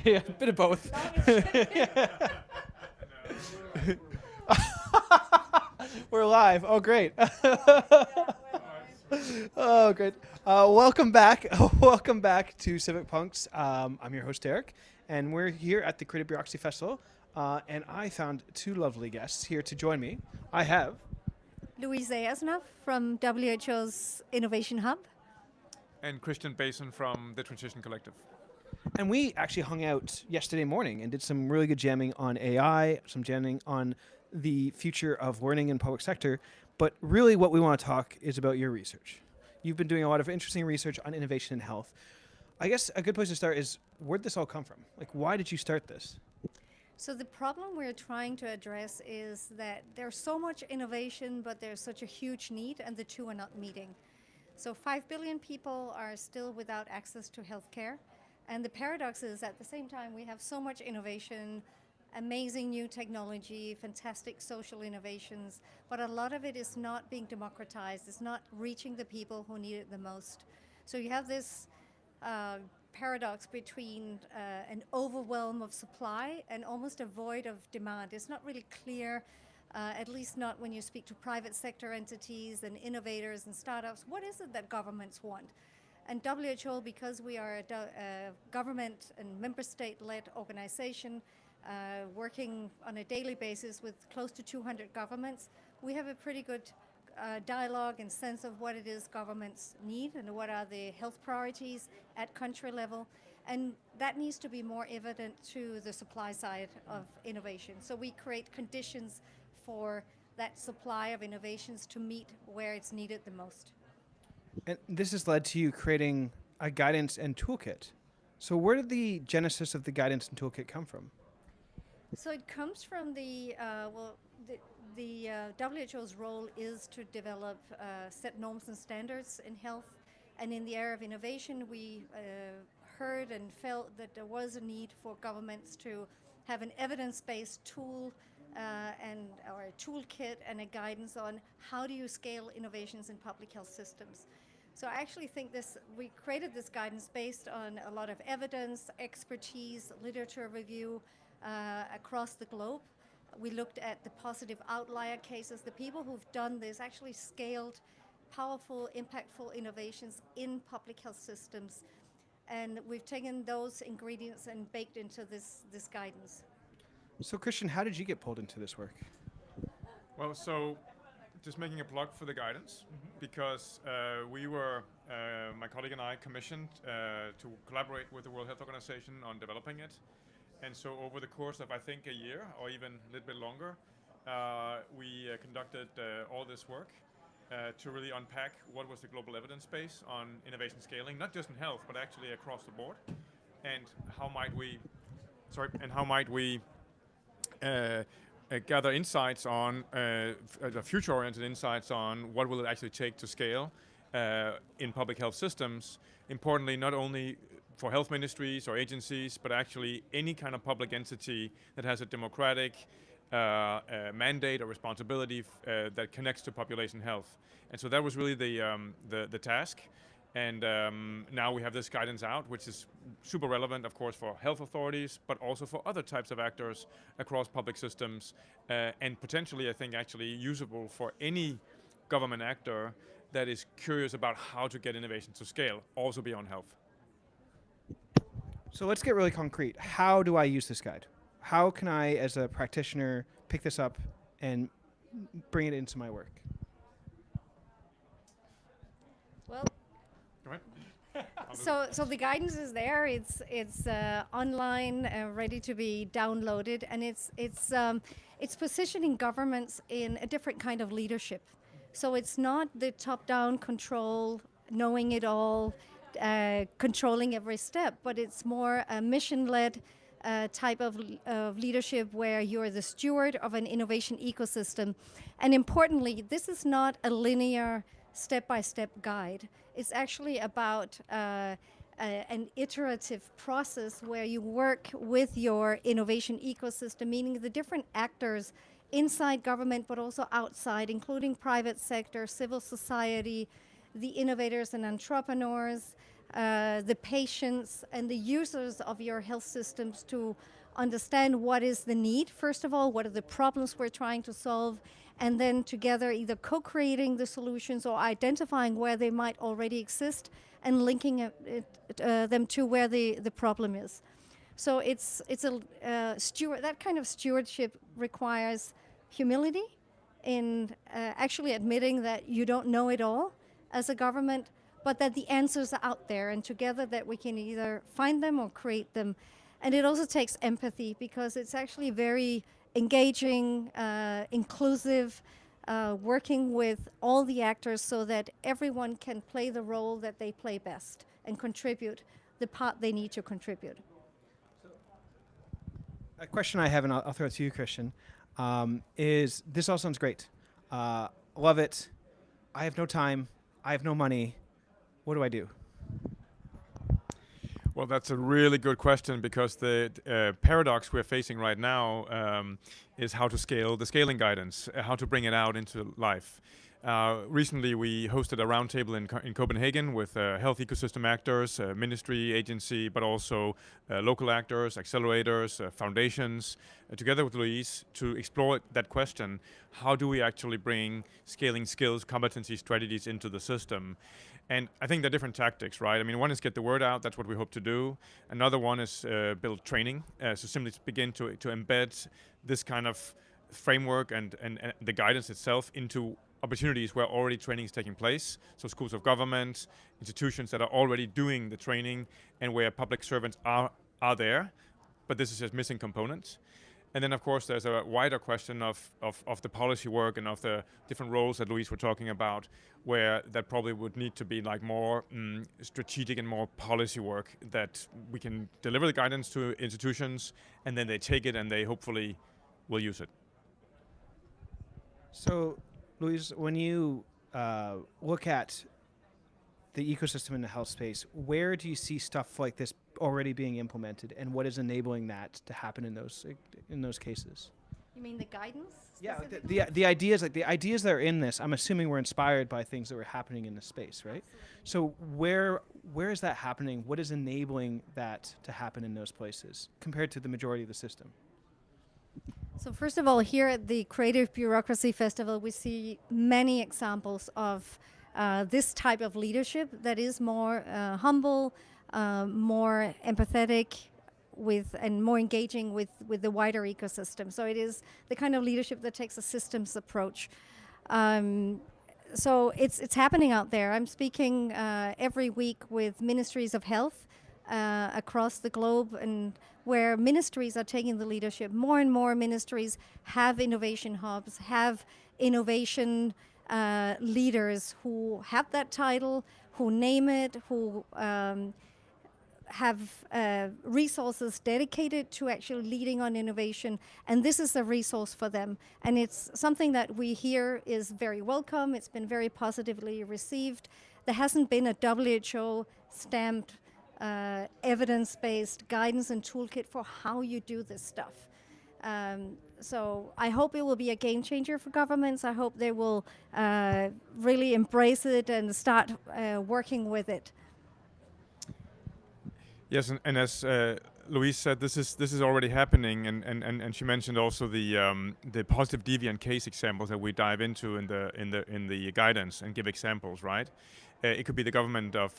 Yeah, a bit of both. We're live. Oh, great. Oh, great. Welcome back. Welcome back to Civic Punks. I'm your host, Derek, and we're here at the Creative Bureaucracy Festival. And I found two lovely guests here to join me. I have. Louise Asnaf from WHO's Innovation Hub. And Christian Basin from the Transition Collective. And we actually hung out yesterday morning and did some really good jamming on AI, some jamming on the future of learning in public sector. But really what we want to talk is about your research. You've been doing a lot of interesting research on innovation in health. I guess a good place to start is, where'd this all come from? Like, why did you start this? So the problem we're trying to address is that there's so much innovation, but there's such a huge need, and the two are not meeting. So 5 billion people are still without access to healthcare. And the paradox is, at the same time, we have so much innovation, amazing new technology, fantastic social innovations, but a lot of it is not being democratized. It's not reaching the people who need it the most. So you have this paradox between an overwhelm of supply and almost a void of demand. It's not really clear, at least not when you speak to private sector entities and innovators and startups. What is it that governments want? And WHO, because we are a government and member state-led organization working on a daily basis with close to 200 governments, we have a pretty good dialogue and sense of what it is governments need and what are the health priorities at country level. And that needs to be more evident to the supply side of innovation. So we create conditions for that supply of innovations to meet where it's needed the most. And this has led to you creating a guidance and toolkit. So where did the genesis of the guidance and toolkit come from? So it comes from the WHO's role is to develop set norms and standards in health. And in the area of innovation, we heard and felt that there was a need for governments to have an evidence-based tool or a toolkit and a guidance on how do you scale innovations in public health systems. So I actually think we created this guidance based on a lot of evidence, expertise, literature review across the globe. We looked at the positive outlier cases. The people who've done this actually scaled powerful, impactful innovations in public health systems. And we've taken those ingredients and baked into this guidance. So Christian, how did you get pulled into this work? Well, so just making a plug for the guidance, because we were, my colleague and I, commissioned to collaborate with the World Health Organization on developing it. And so over the course of, I think, a year or even a little bit longer, we conducted all this work to really unpack what was the global evidence base on innovation scaling, not just in health, but actually across the board. And how might we gather insights on, future-oriented insights on what will it actually take to scale in public health systems. Importantly, not only for health ministries or agencies, but actually any kind of public entity that has a democratic mandate or responsibility that connects to population health. And so that was really the task. And now we have this guidance out, which is super relevant, of course, for health authorities, but also for other types of actors across public systems, and potentially, I think, actually usable for any government actor that is curious about how to get innovation to scale, also beyond health. So let's get really concrete. How do I use this guide? How can I, as a practitioner, pick this up and bring it into my work? Well, Go ahead. So the guidance is there. It's online, ready to be downloaded, and it's positioning governments in a different kind of leadership. So it's not the top-down control, knowing it all, controlling every step, but it's more a mission-led type of leadership where you're the steward of an innovation ecosystem. And importantly, this is not a linear step-by-step guide. It's actually about an iterative process where you work with your innovation ecosystem, meaning the different actors inside government but also outside, including private sector, civil society, the innovators and entrepreneurs, the patients and the users of your health systems to understand what is the need, first of all, what are the problems we're trying to solve, and then together either co-creating the solutions or identifying where they might already exist and linking them to where the problem is. So it's a that kind of stewardship requires humility in actually admitting that you don't know it all as a government, but that the answers are out there, and together that we can either find them or create them. And it also takes empathy, because it's actually very engaging, inclusive, working with all the actors so that everyone can play the role that they play best and contribute the part they need to contribute. A question I have, and I'll throw it to you, Christian, is this all sounds great. Love it. I have no time. I have no money. What do I do? Well, that's a really good question, because the paradox we're facing right now is how to scale the scaling guidance, how to bring it out into life. Recently, we hosted a roundtable in Copenhagen with health ecosystem actors, ministry, agency, but also local actors, accelerators, foundations, together with Louise to explore that question: how do we actually bring scaling skills, competency, strategies into the system? And I think there are different tactics, right? I mean, one is get the word out. That's what we hope to do. Another one is build training. So simply begin to embed this kind of framework and the guidance itself into opportunities where already training is taking place. So schools of government, institutions that are already doing the training, and where public servants are there. But this is just missing components. And then, of course, there's a wider question of the policy work and of the different roles that Louise were talking about, where that probably would need to be like more strategic and more policy work, that we can deliver the guidance to institutions, and then they take it and they hopefully will use it. So, Louise, when you look at the ecosystem in the health space, where do you see stuff like this already being implemented, and what is enabling that to happen in those cases? You mean the guidance? Yeah, the ideas that are in this, I'm assuming were inspired by things that were happening in the space, right? Absolutely. So where is that happening? What is enabling that to happen in those places compared to the majority of the system? So first of all, here at the Creative Bureaucracy Festival, we see many examples of this type of leadership that is more humble, more empathetic, and more engaging with the wider ecosystem. So it is the kind of leadership that takes a systems approach. So it's happening out there. I'm speaking every week with ministries of health across the globe, and where ministries are taking the leadership. More and more ministries have innovation hubs, have innovation leaders who have that title, who name it, who have resources dedicated to actually leading on innovation, and this is a resource for them. And it's something that we hear is very welcome. It's been very positively received. There hasn't been a WHO stamped evidence-based guidance and toolkit for how you do this stuff. So I hope it will be a game changer for governments. I hope they will really embrace it and start working with it. Yes, and as Louise said, this is already happening, and she mentioned also the positive deviant case examples that we dive into in the guidance and give examples, right? It could be the government of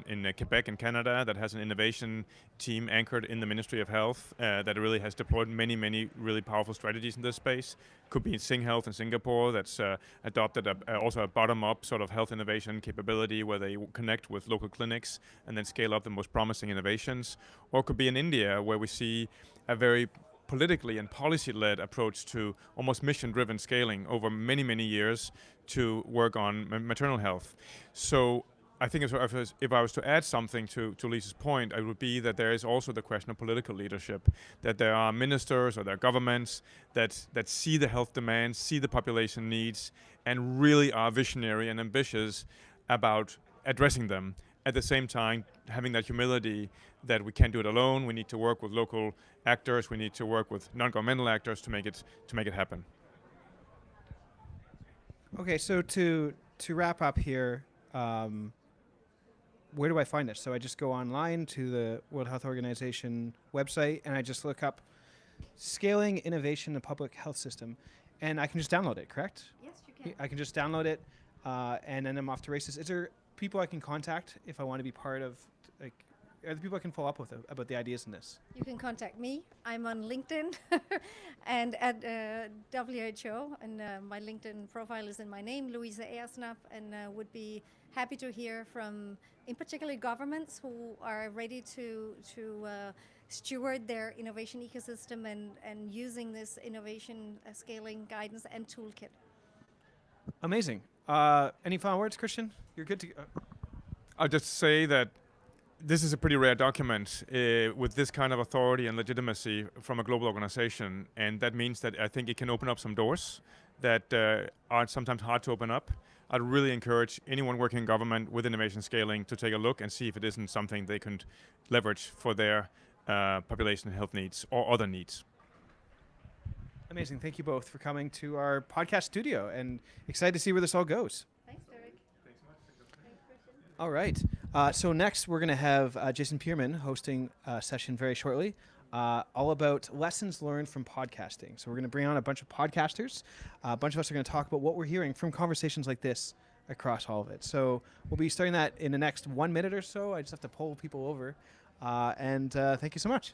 in Quebec in Canada that has an innovation team anchored in the Ministry of Health that really has deployed many really powerful strategies in this space. Could be SingHealth in Singapore that's adopted also a bottom-up sort of health innovation capability where they connect with local clinics and then scale up the most promising innovations. Or it could be in India where we see a very politically and policy-led approach to almost mission-driven scaling over many years to work on maternal health. So I think if I was to add something to Lisa's point, it would be that there is also the question of political leadership, that there are ministers or there are governments that see the health demands, see the population needs, and really are visionary and ambitious about addressing them. At the same time, having that humility that we can't do it alone. We need to work with local actors. We need to work with non-governmental actors to make it happen. Okay, so to wrap up here, where do I find this? So I just go online to the World Health Organization website and I just look up scaling innovation in the public health system, and I can just download it, correct? Yes, you can. I can just download it, and then I'm off to races. Is there people I can contact if I want to be part of, like, are there people I can follow up with about the ideas in this? You can contact me. I'm on LinkedIn and at WHO, and my LinkedIn profile is in my name, Louisa Ersnap, and would be happy to hear from, in particular, governments who are ready to steward their innovation ecosystem and using this innovation scaling guidance and toolkit. Amazing. Any final words, Christian? You're good to go. I'll just say that this is a pretty rare document with this kind of authority and legitimacy from a global organization, and that means that I think it can open up some doors that are sometimes hard to open up. I'd really encourage anyone working in government with innovation scaling to take a look and see if it isn't something they can leverage for their population health needs or other needs. Amazing. Thank you both for coming to our podcast studio, and excited to see where this all goes. Thanks, Derek. All right. So next, we're going to have Jason Pierman hosting a session very shortly, all about lessons learned from podcasting. So we're going to bring on a bunch of podcasters. A bunch of us are going to talk about what we're hearing from conversations like this across all of it. So we'll be starting that in the next 1 minute or so. I just have to poll people over. And thank you so much.